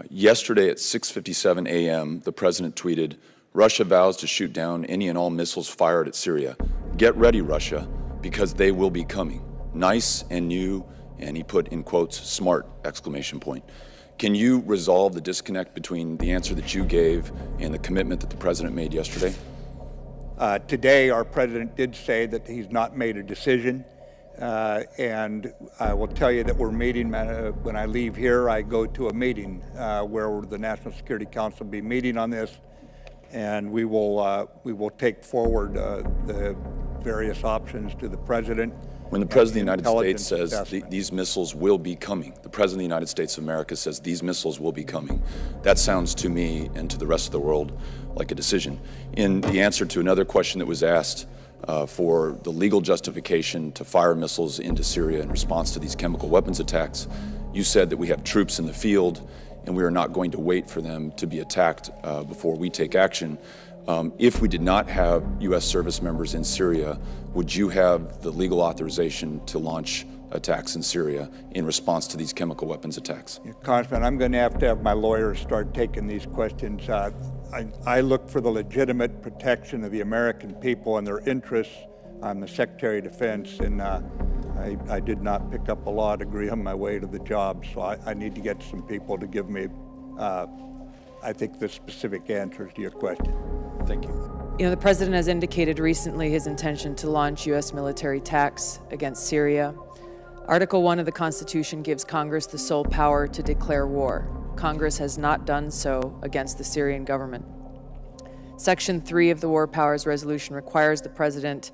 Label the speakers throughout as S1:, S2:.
S1: Yesterday at 6:57 a.m., the president tweeted, "Russia vows to shoot down any and all missiles fired at Syria. Get ready, Russia, because they will be coming. Nice and new," and he put in quotes, "smart!" exclamation point. Can you resolve the disconnect between the answer that you gave and the commitment that the president made yesterday?
S2: Today, our president did say that he's not made a decision. And I will tell you that we're meeting, when I leave here, I go to a meeting where the National Security Council will be meeting on this, and we will take forward the various options to the president.
S1: When the President of the United States says these missiles will be coming, the President of the United States of America says these missiles will be coming, that sounds to me and to the rest of the world like a decision. In the answer to another question that was asked, for the legal justification to fire missiles into Syria in response to these chemical weapons attacks, you said that we have troops in the field and we are not going to wait for them to be attacked before we take action. If we did not have U.S. service members in Syria, would you have the legal authorization to launch attacks in Syria in response to these chemical weapons attacks?
S2: Congressman, I'm going to have my lawyers start taking these questions. I look for the legitimate protection of the American people and their interests. I'm the Secretary of Defense, and I did not pick up a law degree on my way to the job, so I need to get some people to give me, I think, the specific answers to your question.
S1: Thank you.
S3: You know, the president has indicated recently his intention to launch U.S. military attacks against Syria. Article 1 of the Constitution gives Congress the sole power to declare war. Congress has not done so against the Syrian government. Section 3 of the War Powers Resolution requires the president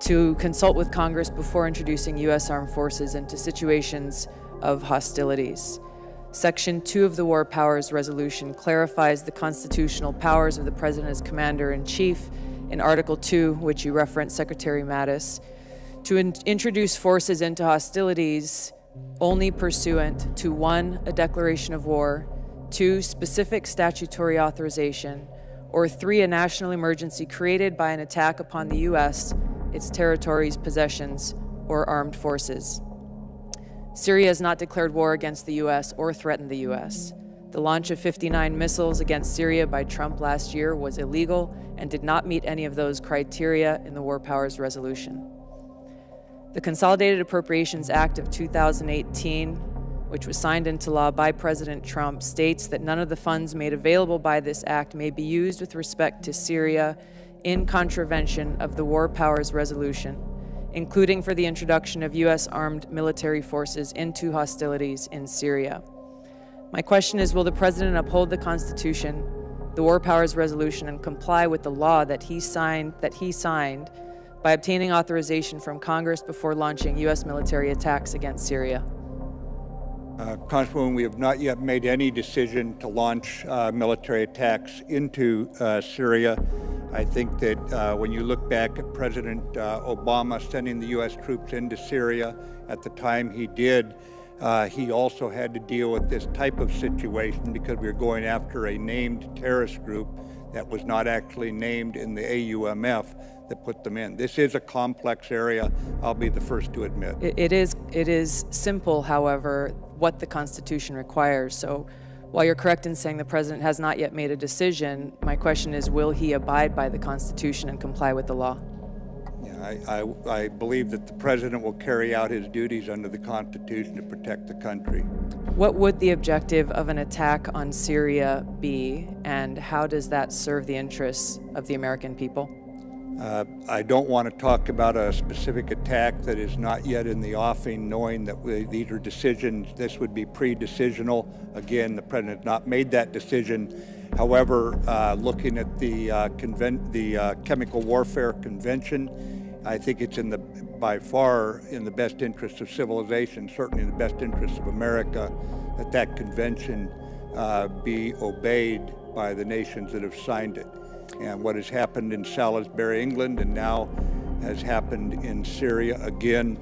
S3: to consult with Congress before introducing U.S. armed forces into situations of hostilities. Section 2 of the War Powers Resolution clarifies the constitutional powers of the President as Commander-in-Chief in Article 2, which you referenced, Secretary Mattis, to introduce forces into hostilities only pursuant to 1, a declaration of war, 2, specific statutory authorization, or 3, a national emergency created by an attack upon the U.S., its territories, possessions, or armed forces. Syria has not declared war against the U.S. or threatened the U.S. The launch of 59 missiles against Syria by Trump last year was illegal and did not meet any of those criteria in the War Powers Resolution. The Consolidated Appropriations Act of 2018, which was signed into law by President Trump, states that none of the funds made available by this act may be used with respect to Syria in contravention of the War Powers Resolution, including for the introduction of U.S. armed military forces into hostilities in Syria. My question is, will the President uphold the Constitution, the War Powers Resolution, and comply with the law that he signed by obtaining authorization from Congress before launching U.S. military attacks against Syria?
S2: Congresswoman, we have not yet made any decision to launch military attacks into Syria. I think that when you look back at President Obama sending the U.S. troops into Syria, at the time he did, he also had to deal with this type of situation because we were going after a named terrorist group that was not actually named in the AUMF that put them in. This is a complex area, I'll be the first to admit.
S3: It is simple, however, what the Constitution requires. So while you're correct in saying the President has not yet made a decision, my question is, will he abide by the Constitution and comply with the law?
S2: Yeah, I believe that the President will carry out his duties under the Constitution to protect the country.
S3: What would the objective of an attack on Syria be, and how does that serve the interests of the American people?
S2: I don't want to talk about a specific attack that is not yet in the offing, knowing that these are decisions, this would be pre-decisional. Again, the President has not made that decision. However, looking at the Chemical Warfare Convention, I think it's by far in the best interest of civilization, certainly in the best interest of America, that convention be obeyed by the nations that have signed it. And what has happened in Salisbury, England, and now has happened in Syria again,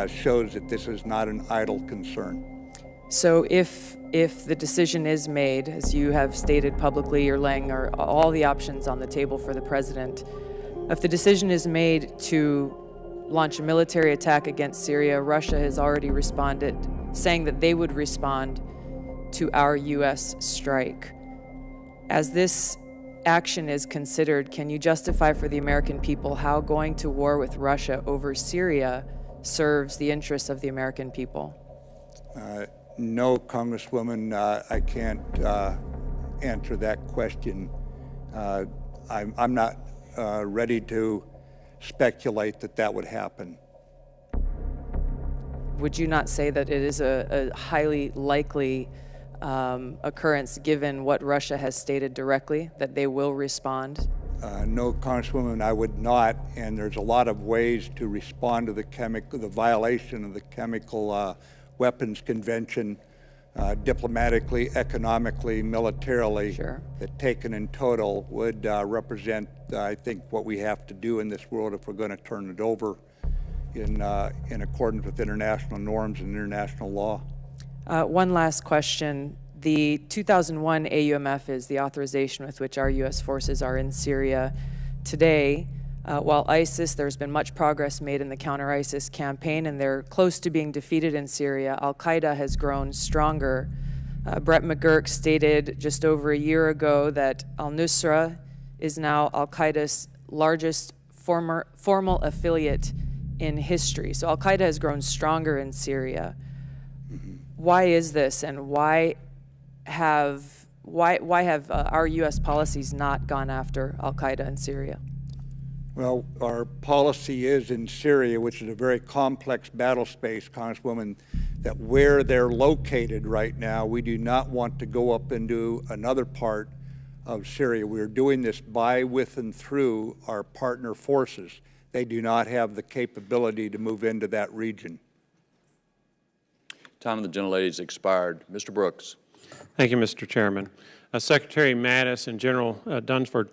S2: shows that this is not an idle concern.
S3: So if the decision is made, as you have stated publicly, you're laying all the options on the table for the President, if the decision is made to launch a military attack against Syria, Russia has already responded, saying that they would respond to our U.S. strike. As this action is considered, can you justify for the American people how going to war with Russia over Syria serves the interests of the American people?
S2: No, Congresswoman, I can't answer that question. I'm not ready to speculate that that would happen.
S3: Would you not say that it is a highly likely occurrence given what Russia has stated directly, that they will respond?
S2: No, Congresswoman, I would not, and there's a lot of ways to respond to the violation of the Chemical Weapons Convention, diplomatically, economically, militarily,
S3: Sure.
S2: that taken in total would represent, I think, what we have to do in this world if we're going to turn it over in accordance with international norms and international law.
S3: One last question. The 2001 AUMF is the authorization with which our U.S. forces are in Syria today. While ISIS, there's been much progress made in the counter-ISIS campaign, and they're close to being defeated in Syria. Al-Qaeda has grown stronger. Brett McGurk stated just over a year ago that al-Nusra is now Al-Qaeda's largest formal affiliate in history. So Al-Qaeda has grown stronger in Syria. Why is this, and why have our U.S. policies not gone after Al-Qaeda in Syria?
S2: Well, our policy is in Syria, which is a very complex battle space, Congresswoman, that where they're located right now, we do not want to go up into another part of Syria. We're doing this by, with, and through our partner forces. They do not have the capability to move into that region.
S4: Time of the gentlelady has expired. Mr. Brooks.
S5: Thank you, Mr. Chairman. Secretary Mattis and General Dunsford,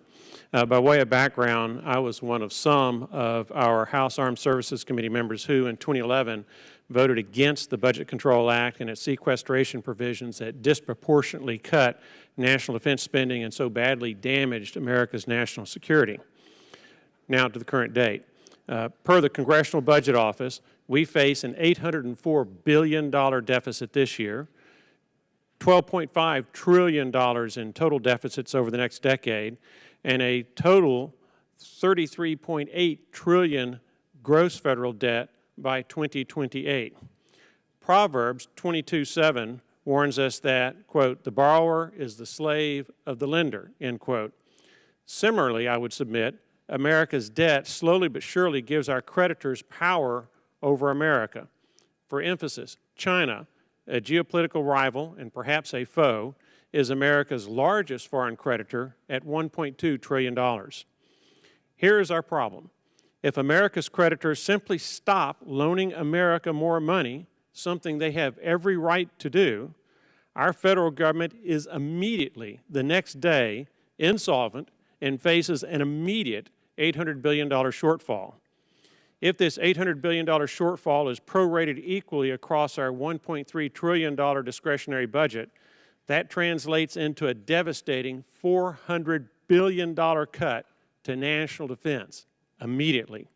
S5: by way of background, I was one of some of our House Armed Services Committee members who, in 2011, voted against the Budget Control Act and its sequestration provisions that disproportionately cut national defense spending and so badly damaged America's national security. Now to the current date. Per the Congressional Budget Office, we face an $804 billion deficit this year, $12.5 trillion in total deficits over the next decade, and a total $33.8 trillion gross federal debt by 2028. Proverbs 22:7 warns us that, quote, the borrower is the slave of the lender, end quote. Similarly, I would submit, America's debt slowly but surely gives our creditors power over America. For emphasis, China, a geopolitical rival and perhaps a foe, is America's largest foreign creditor at $1.2 trillion. Here is our problem. If America's creditors simply stop loaning America more money, something they have every right to do, our federal government is immediately, the next day, insolvent and faces an immediate $800 billion shortfall. If this $800 billion shortfall is prorated equally across our $1.3 trillion discretionary budget, that translates into a devastating $400 billion cut to national defense immediately.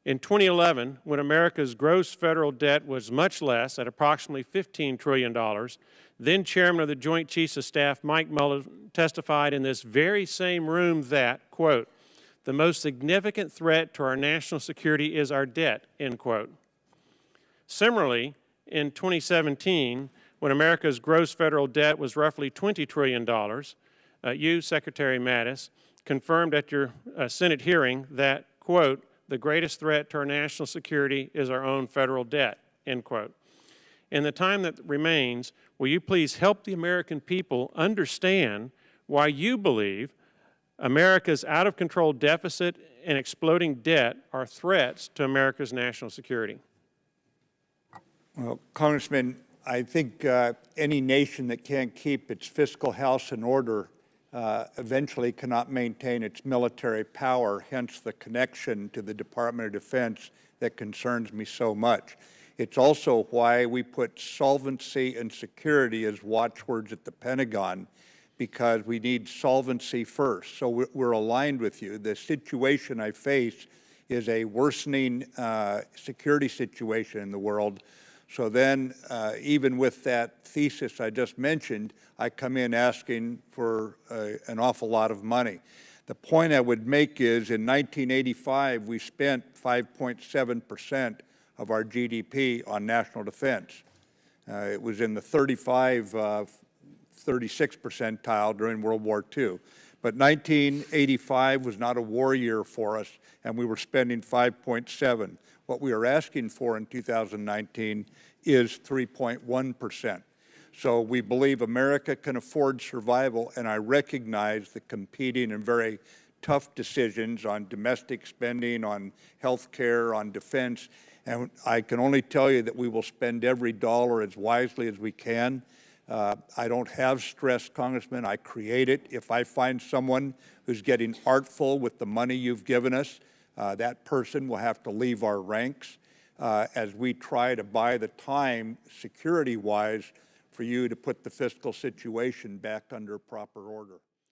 S5: In 2011, when America's gross federal debt was much less, at approximately $15 trillion, then Chairman of the Joint Chiefs of Staff Mike Muller testified in this very same room that, quote, the most significant threat to our national security is our debt, end quote. Similarly, in 2017, when America's gross federal debt was roughly $20 trillion, you, Secretary Mattis, confirmed at your Senate hearing that, quote, the greatest threat to our national security is our own federal debt, end quote. In the time that remains, will you please help the American people understand why you believe America's out-of-control deficit and exploding debt are threats to America's national security?
S2: Well, Congressman, I think any nation that can't keep its fiscal house in order eventually cannot maintain its military power, hence the connection to the Department of Defense that concerns me so much. It's also why we put solvency and security as watchwords at the Pentagon, because we need solvency first. So we're aligned with you. The situation I face is a worsening security situation in the world. So then, even with that thesis I just mentioned, I come in asking for an awful lot of money. The point I would make is in 1985, we spent 5.7% of our GDP on national defense. It was in the 36 percentile during World War II. But 1985 was not a war year for us, and we were spending 5.7. What we are asking for in 2019 is 3.1%. So we believe America can afford survival, and I recognize the competing and very tough decisions on domestic spending, on health care, on defense, and I can only tell you that we will spend every dollar as wisely as we can. I don't have stress, Congressman. I create it. If I find someone who's getting artful with the money you've given us, that person will have to leave our ranks as we try to buy the time, security-wise, for you to put the fiscal situation back under proper order.